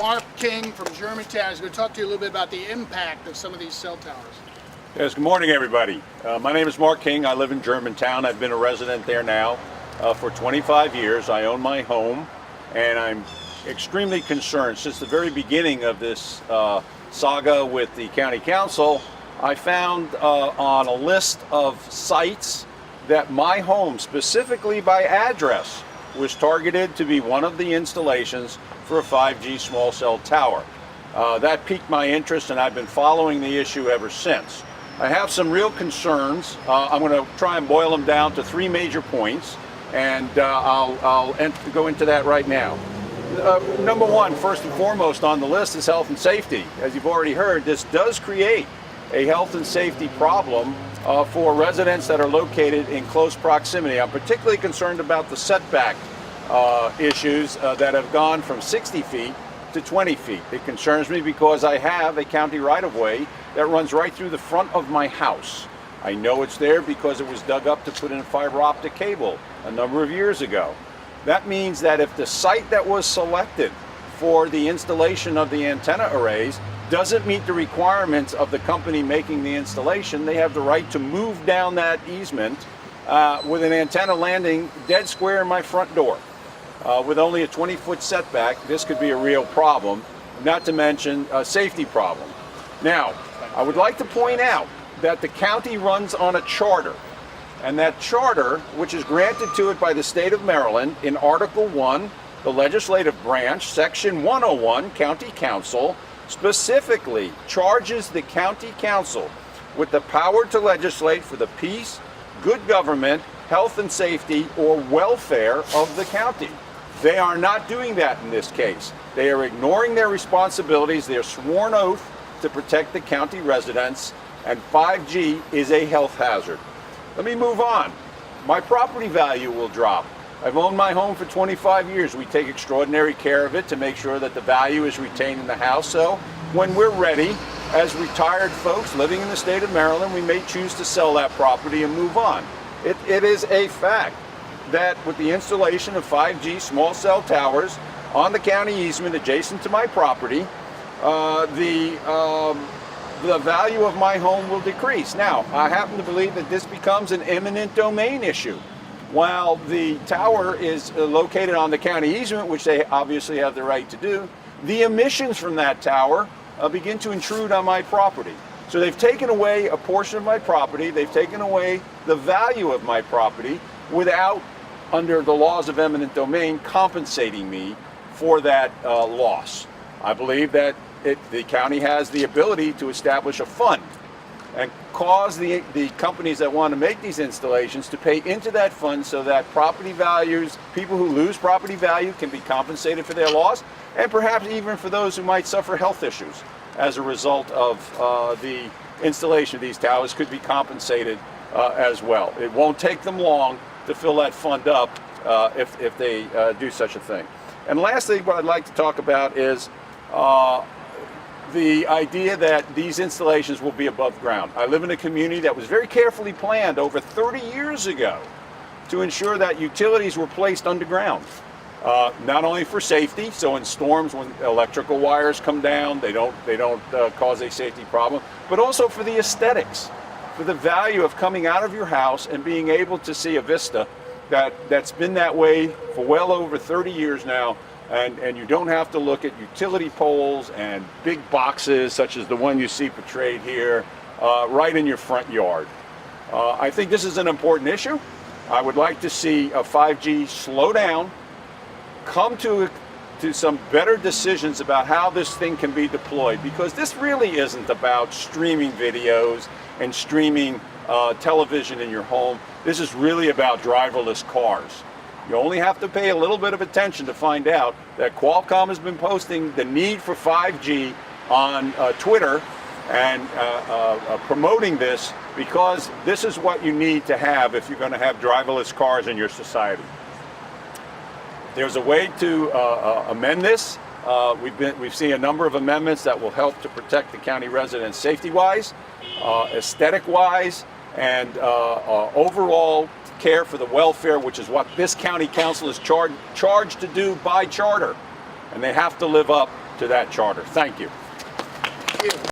Mark King from Germantown is going to talk to you a little bit about the impact of some of these cell towers. Yes, good morning, everybody. My name is Mark King. I live in Germantown. I've been a resident there now for 25 years. I own my home, and I'm extremely concerned. Since the very beginning of this saga with the county council, I found on a list of sites that my home, specifically by address, was targeted to be one of the installations for a 5G small cell tower. That piqued my interest, and I've been following the issue ever since. I have some real concerns. I'm going to try and boil them down to three major points, and I'll go into that right now. Number one, first and foremost on the list, is health and safety. As you've already heard, this does create a health and safety problem for residents that are located in close proximity. I'm particularly concerned about the setback issues that have gone from 60 feet to 20 feet. It concerns me because I have a county right-of-way that runs right through the front of my house. I know it's there because it was dug up to put in fiber optic cable a number of years ago. That means that if the site that was selected for the installation of the antenna arrays doesn't meet the requirements of the company making the installation, they have the right to move down that easement with an antenna landing dead square in my front door. With only a 20-foot setback, this could be a real problem, not to mention a safety problem. Now, I would like to point out that the county runs on a charter, and that charter, which is granted to it by the state of Maryland in Article 1, the legislative branch, Section 101, County Council, specifically charges the county council with the power to legislate for the peace, good government, health and safety, or welfare of the county. They are not doing that in this case. They are ignoring their responsibilities, their sworn oath to protect the county residents, and 5G is a health hazard. Let me move on. My property value will drop. I've owned my home for 25 years. We take extraordinary care of it to make sure that the value is retained in the house. So when we're ready, as retired folks living in the state of Maryland, we may choose to sell that property and move on. It is a fact that with the installation of 5G small cell towers on the county easement adjacent to my property, the value of my home will decrease. Now, I happen to believe that this becomes an eminent domain issue. While the tower is located on the county easement, which they obviously have the right to do, the emissions from that tower begin to intrude on my property. So they've taken away a portion of my property, they've taken away the value of my property without, under the laws of eminent domain, compensating me for that loss. I believe that the county has the ability to establish a fund and cause the companies that want to make these installations to pay into that fund so that property values, people who lose property value can be compensated for their loss, and perhaps even for those who might suffer health issues as a result of the installation of these towers could be compensated as well. It won't take them long to fill that fund up if they do such a thing. And lastly, what I'd like to talk about is the idea that these installations will be above ground. I live in a community that was very carefully planned over 30 years ago to ensure that utilities were placed underground. Not only for safety, so in storms when electrical wires come down, they don't cause a safety problem, but also for the aesthetics, for the value of coming out of your house and being able to see a vista that's been that way for well over 30 years now. And you don't have to look at utility poles and big boxes such as the one you see portrayed here right in your front yard. I think this is an important issue. I would like to see a 5G slow down, come to some better decisions about how this thing can be deployed, because this really isn't about streaming videos and streaming television in your home. This is really about driverless cars. You only have to pay a little bit of attention to find out that Qualcomm has been posting the need for 5G on Twitter and promoting this, because this is what you need to have if you're going to have driverless cars in your society. There's a way to amend this. We've seen a number of amendments that will help to protect the county residents safety-wise, aesthetic-wise, and overall care for the welfare, which is what this county council is charged to do by charter. And they have to live up to that charter. Thank you. Thank you.